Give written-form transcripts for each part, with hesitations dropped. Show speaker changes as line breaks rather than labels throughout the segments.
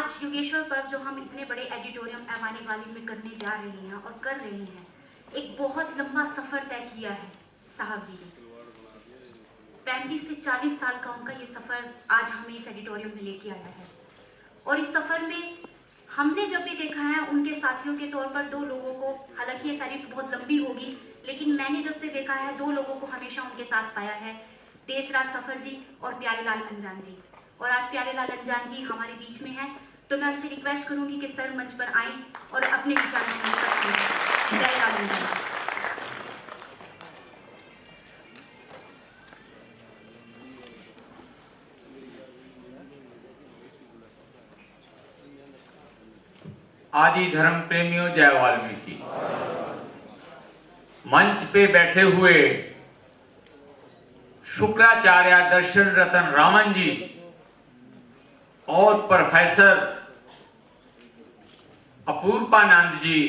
आज योगेश्वर पर्व जो हम इतने बड़े एडिटोरियम ऐवान गालिब में करने जा रहे हैं और कर रहे हैं, एक बहुत लंबा सफर तय किया है साहब जी ने। 35 से 40 साल का उनका ये सफर आज हमें इस एडिटोरियम में लेके आया है। और इस सफर में हमने जब भी देखा है उनके साथियों के तौर पर 2 लोगों को, हालांकि ये फहरिस्त बहुत लंबी होगी, लेकिन मैंने जब से देखा है 2 लोगों को हमेशा उनके साथ पाया है, देसराज सफर जी और प्यारेलाल अंजान जी। और आज प्यारेलाल अंजान जी हमारे बीच में हैं, तो मैं उनसे रिक्वेस्ट करूंगी कि सर मंच पर आएं और अपने विचार करें। प्यारेलाल अंजान जी।
आदि धर्म प्रेमियों, जय वाल्मीकि। मंच पे बैठे हुए शुक्राचार्य दर्शन रतन रामन जी और प्रोफेसर अपूर्वानंद जी,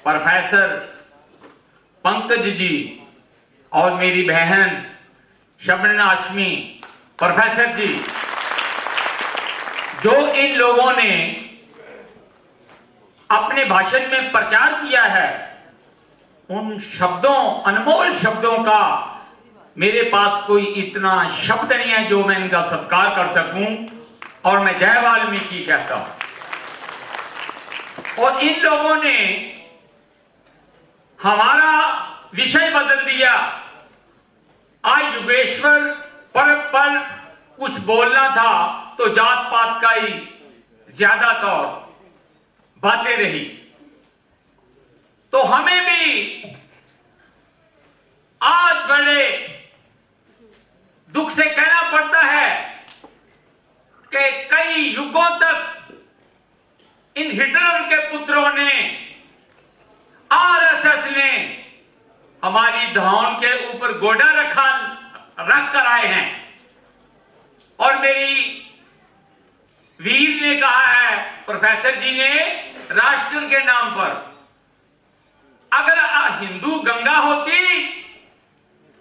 प्रोफेसर पंकज जी और मेरी बहन शबनम हाशमी प्रोफेसर जी, जो इन लोगों ने अपने भाषण में प्रचार किया है, उन शब्दों, अनमोल शब्दों का मेरे पास कोई इतना शब्द नहीं है जो मैं इनका सत्कार कर सकूं, और मैं जय वाल्मीकि कहता हूं। और इन लोगों ने हमारा विषय बदल दिया। आज योगेश्वर पर्व पर कुछ बोलना था तो जात पात का ही ज्यादातर बातें रही। तो हमें भी आज बड़े दुख से कहना पड़ता है कि कई युगों तक इन हिटलर के पुत्रों ने, आरएसएस ने हमारी धौन के ऊपर गोडा रख कर आए हैं। और मेरी वीर ने कहा है, प्रोफेसर जी ने, राष्ट्र के नाम पर, अगर हिंदू गंगा होती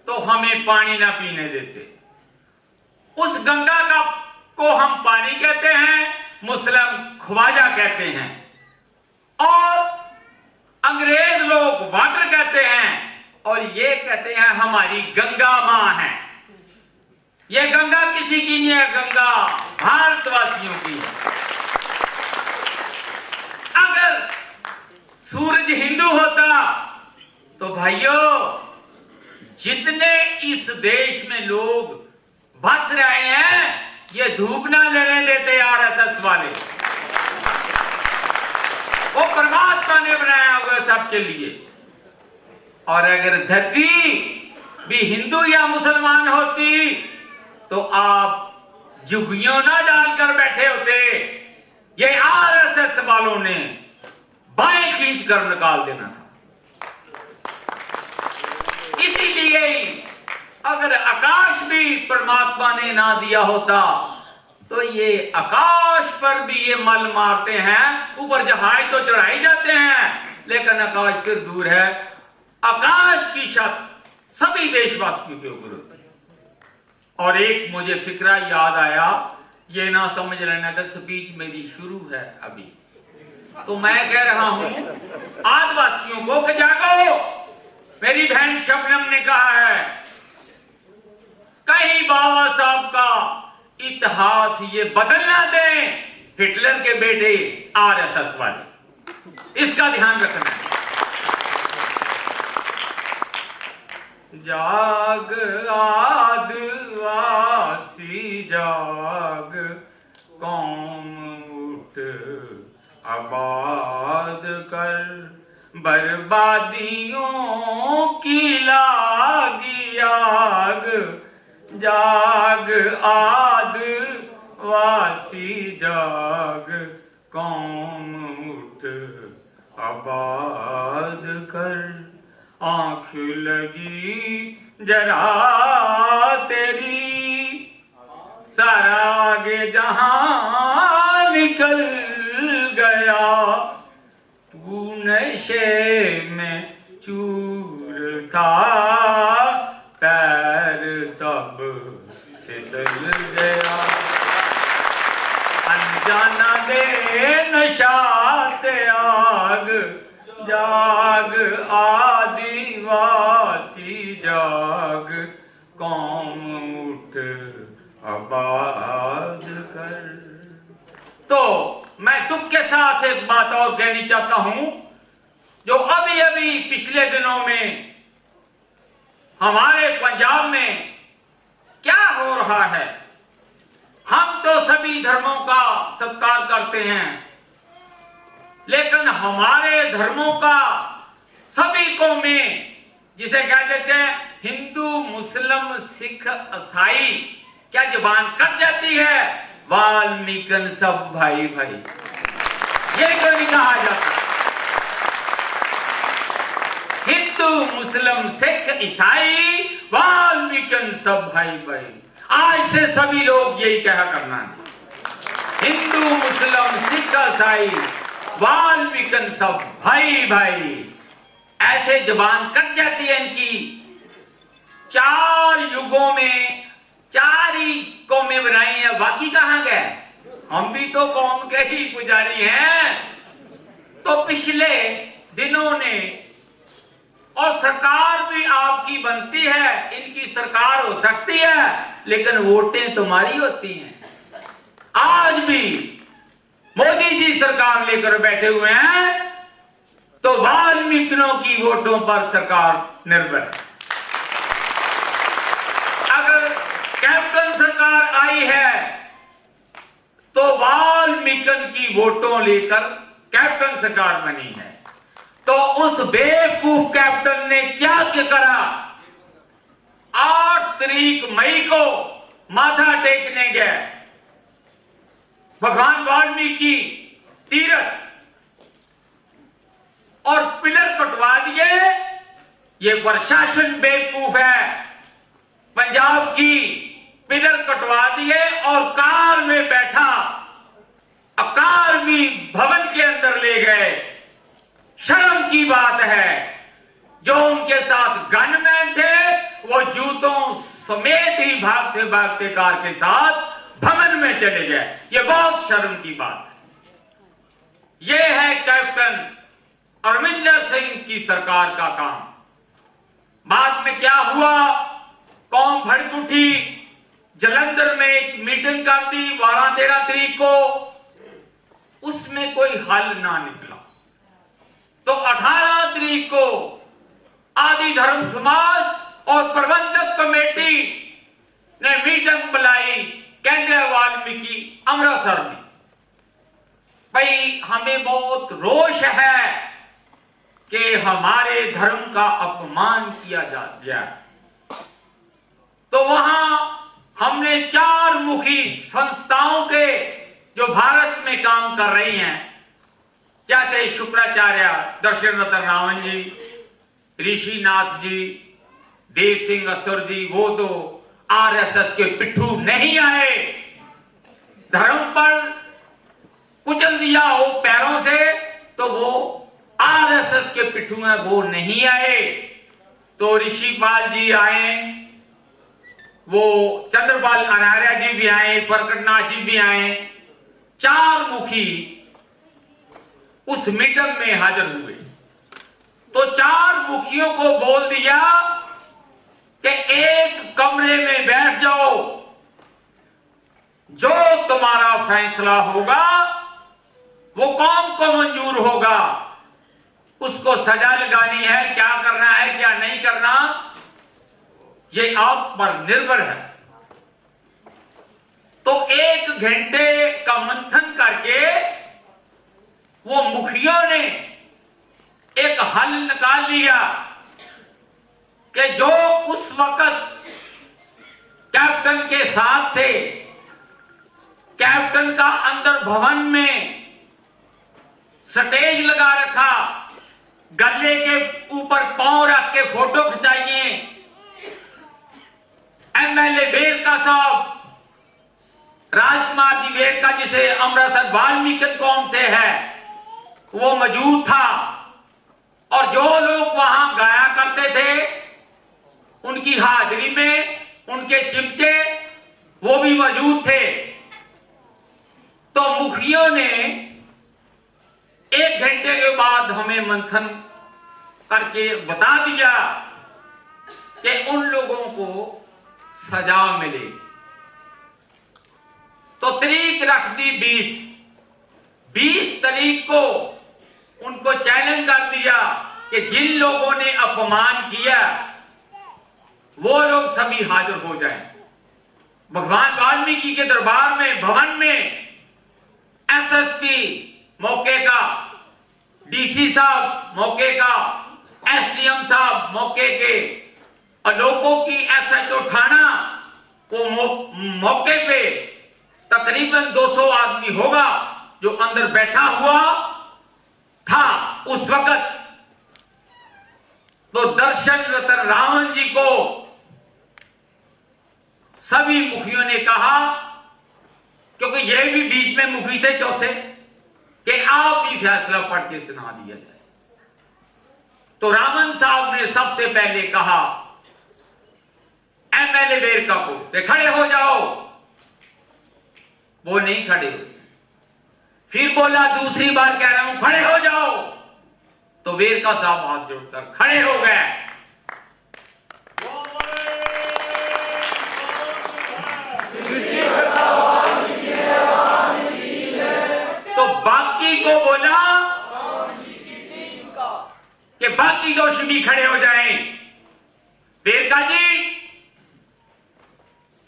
तो हमें पानी ना पीने देते। उस गंगा का को हम पानी कहते हैं, मुस्लिम ख्वाजा कहते हैं, और अंग्रेज लोग वाटर कहते हैं, और ये कहते हैं हमारी गंगा मां है। ये गंगा किसी की नहीं है, गंगा भारतवासियों की है। अगर सूरज हिंदू होता तो भाइयों, जितने इस देश में लोग बस रहे हैं, ये धूप ना लेने देते आरएसएस वाले। वो परमात्मा ने बनाया हुआ सबके लिए। और अगर धरती भी हिंदू या मुसलमान होती तो आप जुगियों ना डालकर बैठे होते। ये आरएसएस वालों ने बाएं खींच कर निकाल देना था। इसीलिए अगर आकाश भी परमात्मा ने ना दिया होता तो ये आकाश पर भी ये मल मारते हैं। ऊपर जहाज तो चढ़ाई जाते हैं, लेकिन आकाश फिर दूर है। आकाश की छत सभी देशवासियों के ऊपर होती है। और एक मुझे फिक्रा याद आया, ये ना समझ लेना कि स्पीच मेरी शुरू है अभी, तो मैं कह रहा हूं आदिवासियों को कि जागो। मेरी बहन शबनम ने कहा है, कहीं बाबा साहब का इतिहास ये बदलना दें हिटलर के बेटे आरएसएस वाले। इसका ध्यान रखना है। जाग आदिवासी जाग, कौम उठ आबाद कर, बर्बादियों की लागी आग। जाग आदिवासी जाग, कौम उठ आबाद कर। आंख लगी जरा तेरी, सारा आगे जहां निकल गया। तू नशे में चूर था, पैर तब फिसल गया। जाना दे नशात आग, जाग आदिवासी जाग, कौम उठ आबाद कर। तो मैं दुख के साथ एक बात और कहनी चाहता हूं, जो अभी अभी पिछले दिनों में हमारे पंजाब में क्या हो रहा है। हम तो सभी धर्मों का सत्कार करते हैं, लेकिन हमारे धर्मों का सभी को में जिसे कह देते हैं हिंदू मुस्लिम सिख ईसाई, क्या जुबान कट जाती है, वाल्मीकि सब भाई भाई, ये क्यों नहीं कहा जाता? हिंदू मुस्लिम सिख ईसाई वाल्मीकि सब भाई भाई। आज से सभी लोग यही कहा करना है, हिंदू मुस्लिम सिख ईसाई वाल्मीकि सब भाई भाई। ऐसे जुबान कट जाती है इनकी। 4 युगों में 4 ही कौमें बनाई हैं, बाकी कहां गए? हम भी तो कौम के ही पुजारी हैं। तो पिछले दिनों ने, और सरकार भी आपकी बनती है, इनकी सरकार हो सकती है, लेकिन वोटें तुम्हारी होती हैं। आज भी मोदी जी सरकार लेकर बैठे हुए हैं, तो वाल्मीकियों की वोटों पर सरकार निर्भर है। अगर कैप्टन सरकार आई है तो वाल्मीकि की वोटों लेकर कैप्टन सरकार बनी है। तो उस बेवकूफ कैप्टन ने क्या करा? 8 मई को माथा टेकने गए भगवान वाल्मीकि तीरथ, और पिलर कटवा दिए। ये प्रशासन बेवकूफ है, पंजाब की पिलर कटवा दिए और कार में बैठा अकादमी भवन के अंदर ले गए। शर्म की बात है, जो उनके साथ गनमैन थे वो जूतों समेत ही भागते भागते कार के साथ भवन में चले गए। ये बहुत शर्म की बात है। ये है कैप्टन अमरिंदर सिंह की सरकार का काम। बाद में क्या हुआ? कौम भड़क उठी, जलंधर में एक मीटिंग कर दी 12-13 तारीख को, उसमें कोई हल ना निकला। तो 18 तारीख को आदि धर्म समाज और प्रबंधक कमेटी ने मीटिंग बुलाई केंद्रीय वाल्मीकि अमृतसर में। भाई हमें बहुत रोष है कि हमारे धर्म का अपमान किया जा गया। तो वहां हमने 4 मुखी संस्थाओं के जो भारत में काम कर रही हैं, चाहे शुक्राचार्य दर्शन रतन रावण जी, ऋषिनाथ जी, देव सिंह असुर जी, वो तो आरएसएस के पिट्ठू नहीं आए। धर्म पर कुचल दिया हो पैरों से, तो वो आरएसएस के पिट्ठू में वो नहीं आए। तो ऋषिपाल जी आए, वो चंद्रपाल अनार्या जी भी आए, प्रकटनाथ जी भी आए। 4 मुखी उस मीटिंग में हाजिर हुए। तो 4 मुखियों को बोल दिया कि एक कमरे में बैठ जाओ, जो तुम्हारा फैसला होगा वो कौम को मंजूर होगा, उसको सजा लगानी है, क्या करना है क्या नहीं करना, ये आप पर निर्भर है। तो 1 घंटे का मंथन करके वो मुखियों ने एक हल निकाल लिया कि जो उस वक्त कैप्टन के साथ थे, कैप्टन का अंदर भवन में स्टेज लगा रखा, गले के ऊपर पांव रख के फोटो खिंचाइए। एमएलए वेरका साहब, राजकुमार जी वेरका, जिसे अमृतसर वाल्मीकि कौम से है, वो मौजूद था। और जो लोग वहां गाया करते थे उनकी हाजिरी में उनके चिमचे वो भी मौजूद थे। तो मुखियों ने 1 घंटे के बाद हमें मंथन करके बता दिया कि उन लोगों को सजा मिले। तो तारीख रख दी 20 तारीख को उनको चैलेंज कर दिया कि जिन लोगों ने अपमान किया वो लोग सभी हाजिर हो जाएं। भगवान वाल्मीकि के दरबार में भवन में एसएसपी मौके का, डीसी साहब मौके का, एसडीएम साहब मौके के, और लोगों की एसएचओ थाना वो मौके पे तकरीबन 200 आदमी होगा जो अंदर बैठा हुआ था उस वक्त। तो दर्शन रतन रावण जी को सभी मुखियों ने कहा, क्योंकि ये भी बीच में मुखी थे चौथे, कि आप ही फैसला पढ़ के सुना दिया जाए। तो रावण साहब ने सबसे पहले कहा एमएलए वेरका को कि खड़े हो जाओ। वो नहीं खड़े हुए। फिर बोला दूसरी बार कह रहा हूं खड़े हो जाओ। तो वेरका साहब हाथ जोड़कर खड़े हो गए। तो बाकी को बोला कि बाकी दोषी भी खड़े हो जाएं। वेरका जी,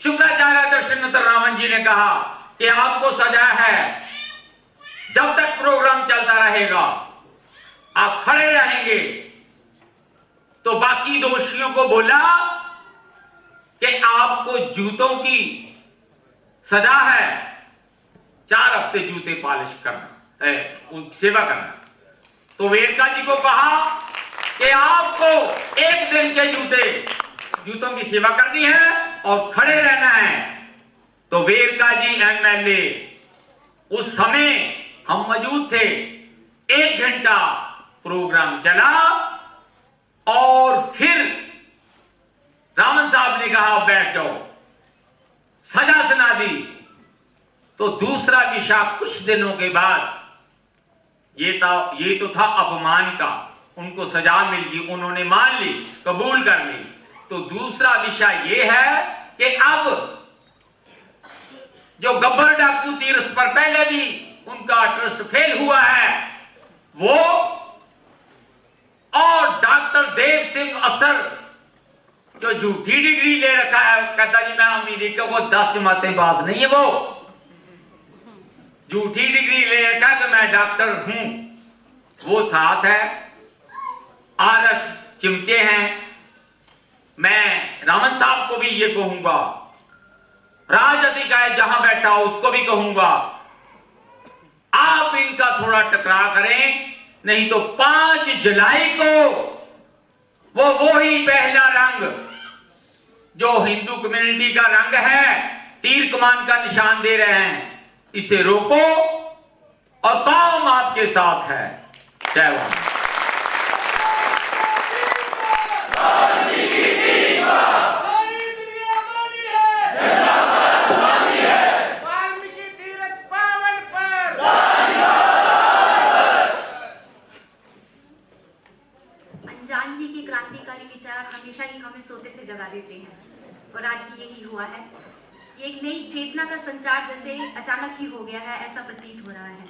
शुक्राचार्य दर्शन रावण जी ने कहा कि आपको सजा है, जब तक प्रोग्राम चलता रहेगा आप खड़े रहेंगे। तो बाकी दोषियों को बोला कि आपको जूतों की सजा है, 4 हफ्ते जूते पॉलिश करना, सेवा करना। तो वेरका जी को कहा कि आपको 1 दिन के जूतों की सेवा करनी है और खड़े रहना है। तो वेरका जी एमएलए, उस समय हम मौजूद थे, 1 घंटा प्रोग्राम चला और फिर रावण साहब ने कहा बैठ जाओ, सजा सुना दी। तो दूसरा विषय कुछ दिनों के बाद ये तो था अपमान का, उनको सजा मिल गई, उन्होंने मान ली, कबूल कर ली। तो दूसरा विषय यह है कि अब जो गब्बर डाकू तीर्थ पर पहले भी उनका ट्रस्ट फेल हुआ है, वो और डॉक्टर देव सिंह असर जो झूठी डिग्री ले रखा है, कहता जी मैं अमेरिका, वो 10 जमातें बाज नहीं है, वो झूठी डिग्री ले रखा कि मैं डॉक्टर हूं, वो साथ है। आरएस चिमचे हैं। मैं रावण साहब को भी ये कहूंगा, राज अधिकारी जहां बैठा हो उसको भी कहूंगा, आप इनका थोड़ा टकराव करें, नहीं तो 5 जुलाई को वो ही पहला रंग जो हिंदू कम्युनिटी का रंग है, तीर कमान का निशान दे रहे हैं, इसे रोको और कौम आपके साथ है। जय वाल्मीकि।
अनजान जी के क्रांतिकारी विचार हमेशा ही हमें सोते से जगा देते हैं, और आज भी यही हुआ है। ये एक नई चेतना का संचार जैसे अचानक ही हो गया है, ऐसा प्रतीत हो रहा है।